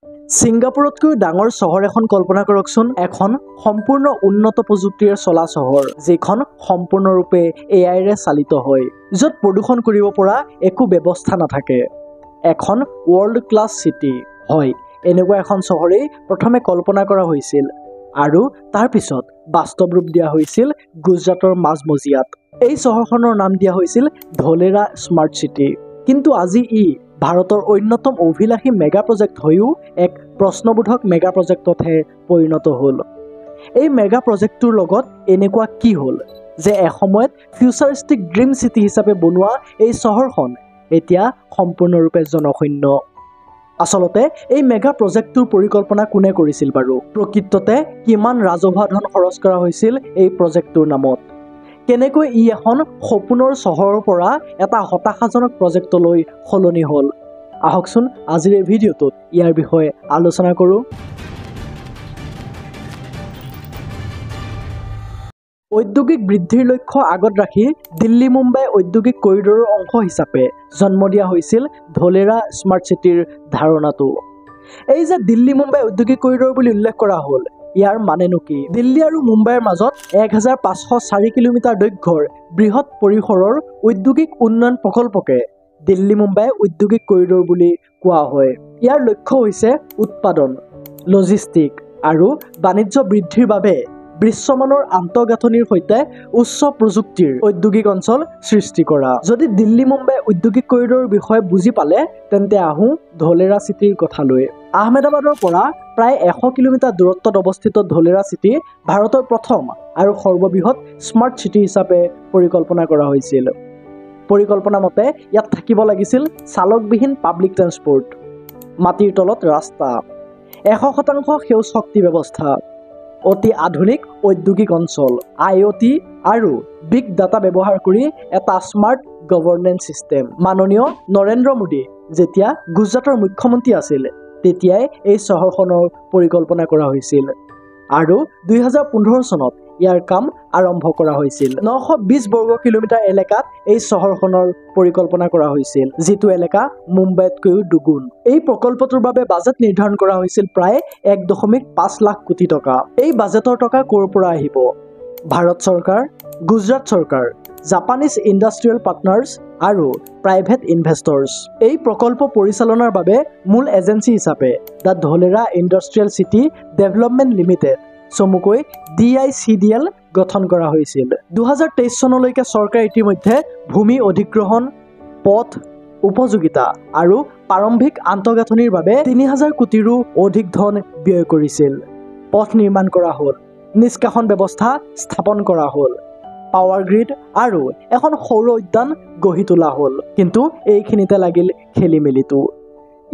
ছিংগাপুৰতকৈ ডাঙৰ চহৰ এখন কল্পনা কৰকচোন। এখন সম্পূৰ্ণ উন্নত প্ৰযুক্তিৰে চলা চহৰ, যিখন সম্পূৰ্ণৰূপে এআইৰে চালিত হয়, য'ত প্ৰদূষণ কৰিব পৰা একো ব্যৱস্থা নাথাকে। এখন ৱৰ্ল্ড ক্লাছ চিটি। হয়, এনেকুৱা এখন চহৰেই প্ৰথমে কল্পনা কৰা হৈছিল আৰু তাৰ পিছত বাস্তৱ ৰূপ দিয়া হৈছিল গুজৰাটৰ মাজমজিয়াত। এই চহৰখনৰ নাম দিয়া হৈছিল ধলেৰা স্মাৰ্ট চিটি। কিন্তু আজি ই ভাৰতৰ অন্যতম অভিলাষী মেগা প্ৰজেক্ট হৈও এক প্ৰশ্নবোধক মেগা প্ৰজেক্টতহে পৰিণত হ'ল। এই মেগা প্ৰজেক্টটোৰ লগত এনেকুৱা কি হ'ল যে এসময়ত ফিউচাৰিষ্টিক ড্ৰিম চিটি হিচাপে বনোৱা এই চহৰখন এতিয়া সম্পূৰ্ণৰূপে জনশূন্য। আচলতে এই মেগা প্ৰজেক্টটোৰ পৰিকল্পনা কোনে কৰিছিল বাৰু? প্ৰকৃততে কিমান ৰাজহুৱা ধন খৰচ কৰা হৈছিল এই প্ৰজেক্টটোৰ নামত? কেনেকৈ ই এখন সপোনৰ চহৰৰ পৰা এটা হতাশাজনক প্ৰজেক্টলৈ সলনি হ'ল? আহকচোন আজিৰ এই ভিডিঅ'টোত ইয়াৰ বিষয়ে আলোচনা কৰোঁ। ঔদ্যোগিক বৃদ্ধিৰ লক্ষ্য আগত ৰাখি দিল্লী মুম্বাই ঔদ্যোগিক কৰিডৰৰ অংশ হিচাপে জন্ম দিয়া হৈছিল ধলেৰা স্মাৰ্ট চিটিৰ ধাৰণাটো। এই যে দিল্লী মুম্বাই ঔদ্যোগিক কৰিডৰ বুলি উল্লেখ কৰা হ'ল, ইয়াৰ মানেনো কি? দিল্লী আৰু মুম্বাইৰ মাজত 1504 কিলোমিটাৰ দৈৰ্ঘ্যৰ বৃহৎ পৰিসৰৰ ঔদ্যোগিক উন্নয়ন প্ৰকল্পকে দিল্লী মুম্বাই ঔদ্যোগিক কৰিডৰ বুলি কোৱা হয়। ইয়াৰ লক্ষ্য হৈছে উৎপাদন, লজিষ্টিক আৰু বাণিজ্য বৃদ্ধিৰ বাবে বিশ্বমানৰ আন্তঃগাঁথনিৰ সৈতে উচ্চ প্ৰযুক্তিৰ ঔদ্যোগিক অঞ্চল সৃষ্টি কৰা। যদি দিল্লী মুম্বাই ঔদ্যোগিক কৰিডৰৰ বিষয়ে বুজি পালে, তেন্তে আহোঁ ধলেৰা চিটিৰ কথালৈ। আহমেদাবাদৰ পৰা প্ৰায় 100 কিলোমিটাৰ দূৰত্বত অৱস্থিত ধলেৰা চিটি ভাৰতৰ প্ৰথম আৰু সৰ্ববৃহৎ স্মাৰ্ট চিটি হিচাপে পৰিকল্পনা কৰা হৈছিল। পৰিকল্পনা মতে ইয়াত থাকিব লাগিছিল চালকবিহীন পাব্লিক ট্ৰেন্সপৰ্ট, মাটিৰ তলত ৰাস্তা, 100% সেউজ শক্তি ব্যৱস্থা, অতি আধুনিক ঔদ্যোগিক অঞ্চল, IoT আৰু বিগ ডাটা ব্যৱহাৰ কৰি এটা স্মাৰ্ট গভৰ্নেন্স চিষ্টেম। মাননীয় নৰেন্দ্ৰ মোদী যেতিয়া গুজৰাটৰ মুখ্যমন্ত্ৰী আছিল, তেতিয়াই এই চহৰখনৰ পৰিকল্পনা কৰা হৈছিল আৰু 2015 চনত ইয়াৰ কাম আৰম্ভ কৰা হৈছিল। 920 বৰ্গ কিলোমিটাৰ এলেকাত এই চহৰখনৰ পৰিকল্পনা কৰা হৈছিল, যিটো এলেকা মুম্বাইতকৈও দুগুণ। এই প্ৰকল্পটোৰ বাবে বাজেট নিৰ্ধাৰণ কৰা হৈছিল প্ৰায় 1.5 লাখ কোটি টকা। এই বাজেটৰ টকা ক'ৰ পৰা আহিব? ভাৰত চৰকাৰ, গুজৰাট চৰকাৰ, জাপানীজ ইণ্ডাষ্ট্ৰিয়েল পাৰ্টনাৰ্ছ আৰু প্ৰাইভেট ইনভেষ্টৰ্ছ। এই প্ৰকল্প পৰিচালনাৰ বাবে মূল এজেন্সি হিচাপে the Dholera industrial city development limited, চমুকৈ DICDL গঠন কৰা হৈছিল। 2023 চনলৈকে চৰকাৰে ইতিমধ্যে ভূমি অধিগ্ৰহণ, পথ, উপযোগিতা আৰু প্ৰাৰম্ভিক আন্তঃগাঁথনিৰ বাবে 3000 কোটিৰো অধিক ধন ব্যয় কৰিছিল। পথ নিৰ্মাণ কৰা হ'ল, নিষ্কাশন ব্যৱস্থা স্থাপন কৰা হ'ল, পাৱাৰ গ্ৰিড আৰু এখন সৌৰ উদ্যান গঢ়ি তোলা হ'ল। কিন্তু এইখিনিতে লাগিল খেলিমেলিটো।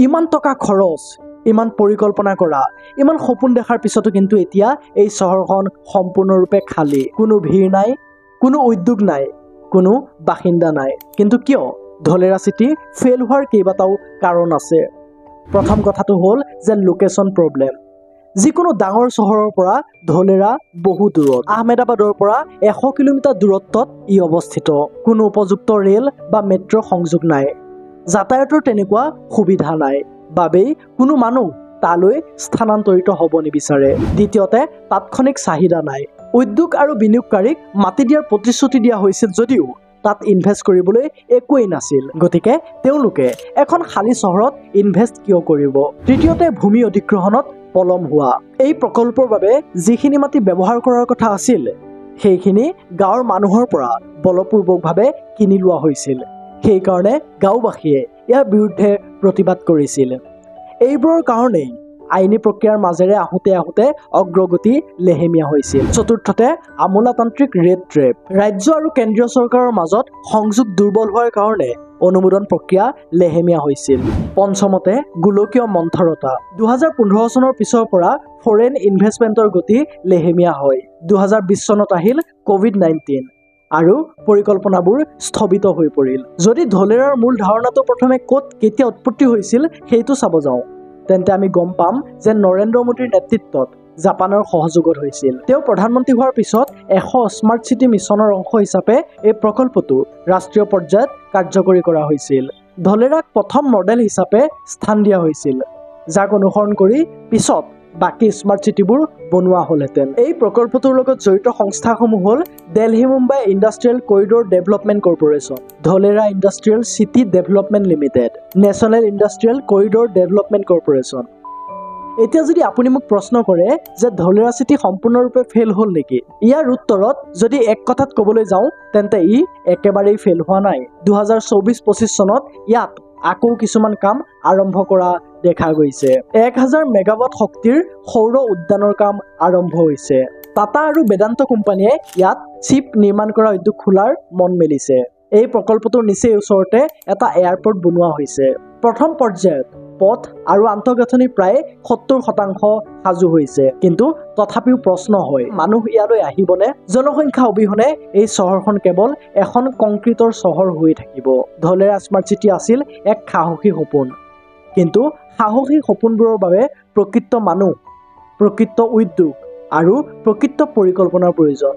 ইমান টকা খৰচ, ইমান পৰিকল্পনা কৰা, ইমান সপোন দেখাৰ পিছতো কিন্তু এতিয়া এই চহৰখন সম্পূৰ্ণৰূপে খালী। কোনো ভিৰ নাই, কোনো উদ্যোগ নাই, কোনো বাসিন্দা নাই। কিন্তু কিয় ধলেৰা চিটি ফেইল হোৱাৰ কেইবাটাও কাৰণ আছে। প্ৰথম কথাটো হ'ল যে লোকেশ্যন প্ৰব্লেম। যিকোনো ডাঙৰ চহৰৰ পৰা ধলেৰা বহু দূৰত। আহমেদাবাদৰ পৰা 100 কিলোমিটাৰ দূৰত্বত ই অৱস্থিত। কোনো উপযুক্ত ৰেল বা মেট্ৰ' সংযোগ নাই। যাতায়াতৰ তেনেকুৱা সুবিধা নাই বাবেই কোনো মানুহ তালৈ স্থানান্তৰিত হ'ব নিবিচাৰে। দ্বিতীয়তে তাৎক্ষণিক চাহিদা নাই। উদ্যোগ আৰু বিনিয়োগকাৰীক মাটি দিয়াৰ প্ৰতিশ্ৰুতি দিয়া হৈছিল যদিও তাত ইনভেষ্ট কৰিবলৈ একোৱেই নাছিল। গতিকে তেওঁলোকে এখন খালী চহৰত ইনভেষ্ট কিয় কৰিব? তৃতীয়তে ভূমি অধিগ্ৰহণত পলম হোৱা। এই প্ৰকল্পৰ বাবে যিখিনি মাটি ব্যৱহাৰ কৰাৰ কথা আছিল, সেইখিনি গাঁৱৰ মানুহৰ পৰা বলপূৰ্বকভাৱে কিনি লোৱা হৈছিল। সেইকাৰণে গাঁওবাসীয়ে ইয়াৰ বিৰুদ্ধে প্ৰতিবাদ কৰিছিল। এইবোৰৰ কাৰণেই আইনী প্ৰক্ৰিয়াৰ মাজেৰে আহোঁতে অগ্ৰগতি লেহেমীয়া হৈছিল। চতুৰ্থতে আমোলাতান্ত্ৰিক ৰেড ট্ৰেপ। ৰাজ্য আৰু কেন্দ্ৰীয় চৰকাৰৰ মাজত সংযোগ দুৰ্বল হোৱাৰ কাৰণে অনুমোদন প্ৰক্ৰিয়া লেহেমীয়া হৈছিল। পঞ্চমতে গোলকীয় মন্থৰতা। 2015 চনৰ পিছৰ পৰা ফৰেইন ইনভেষ্টমেণ্টৰ গতি লেহেমীয়া হয়। 2020 চনত আহিল COVID-19 আৰু পৰিকল্পনাবোৰ স্থগিত হৈ পৰিল। যদি ধলেৰাৰ মূল ধাৰণাটো প্ৰথমে ক'ত কেতিয়া উৎপত্তি হৈছিল সেইটো চাব যাওঁ, তেন্তে আমি গম পাম যে নৰেন্দ্ৰ মোদীৰ নেতৃত্বত জাপানৰ সহযোগত হৈছিল। তেওঁ প্ৰধানমন্ত্ৰী হোৱাৰ পিছত 100 স্মাৰ্ট চিটি মিছনৰ অংশ হিচাপে এই প্ৰকল্পটো ৰাষ্ট্ৰীয় পৰ্যায়ত কাৰ্যকৰী কৰা হৈছিল। ধলেৰাক প্ৰথম মডেল হিচাপে স্থান দিয়া হৈছিল। যাক অনুসৰণ কৰি পিছত বাকী স্মাৰ্ট চিটিবোৰ বনোৱা হ'লহেঁতেন। এই প্ৰকল্পটোৰ লগত জড়িত সংস্থাসমূহ হ'ল Delhi Mumbai industrial corridor development corporation, Dholera industrial city development limited, national industrial corridor development corporation. এতিয়া যদি আপুনি মোক প্ৰশ্ন কৰে যে ধলেৰা চিটি সম্পূৰ্ণৰূপে ফেইল হ'ল নেকি, ইয়াৰ উত্তৰত যদি এক কথাত ক'বলৈ যাওঁ তেন্তে ই একেবাৰেই ফেইল হোৱা নাই। 2024-25 চনত ইয়াত আকৌ কিছুমান কাম আৰম্ভ কৰা দেখা গৈছে। 1000 মেগাৱাট শক্তিৰ সৌৰ উদ্যানৰ কাম আৰম্ভ হৈছে। টাটা আৰু বেদান্ত কোম্পানীয়ে ইয়াত চিপ নিৰ্মাণ কৰা উদ্যোগ খোলাৰ মন মেলিছে। এই প্ৰকল্পটোৰ নিচেই ওচৰতে এটা এয়াৰপৰ্ট বনোৱা হৈছে। প্ৰথম পৰ্যায়ত পথ আৰু আন্তঃগাঁথনি প্ৰায় 70% সাজু হৈছে, কিন্তু তথাপিও প্ৰশ্ন হয় মানুহ ইয়ালৈ আহিবনে? জনসংখ্যা অবিহনে এই চহৰখন কেৱল এখন কংক্ৰিটৰ চহৰ হৈ থাকিব। ধলেৰা স্মাৰ্ট চিটি আছিল এক সাহসী সপোন, কিন্তু সাহসী সপোনবোৰৰ বাবে প্ৰকৃত মানুহ, প্ৰকৃত উদ্যোগ আৰু প্ৰকৃত পৰিকল্পনাৰ প্ৰয়োজন।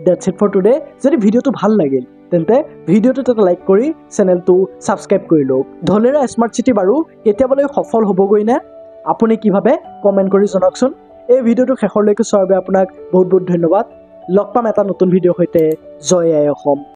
That's it for today. যদি ভিডিঅ'টো ভাল লাগিল তেন্তে ভিডিঅ'টোত এটা লাইক কৰি চেনেলটো ছাবস্ক্ৰাইব কৰি লওক। ধলেৰা স্মাৰ্ট চিটি বাৰু কেতিয়াবালৈ সফল হ'বগৈ নে? আপুনি কি ভাবে কমেণ্ট কৰি জনাওকচোন। এই ভিডিঅ'টো শেষলৈকে চোৱাৰ বাবে আপোনাক বহুত বহুত ধন্যবাদ। লগ পাম এটা নতুন ভিডিঅ'ৰ সৈতে। জয় আই অসম।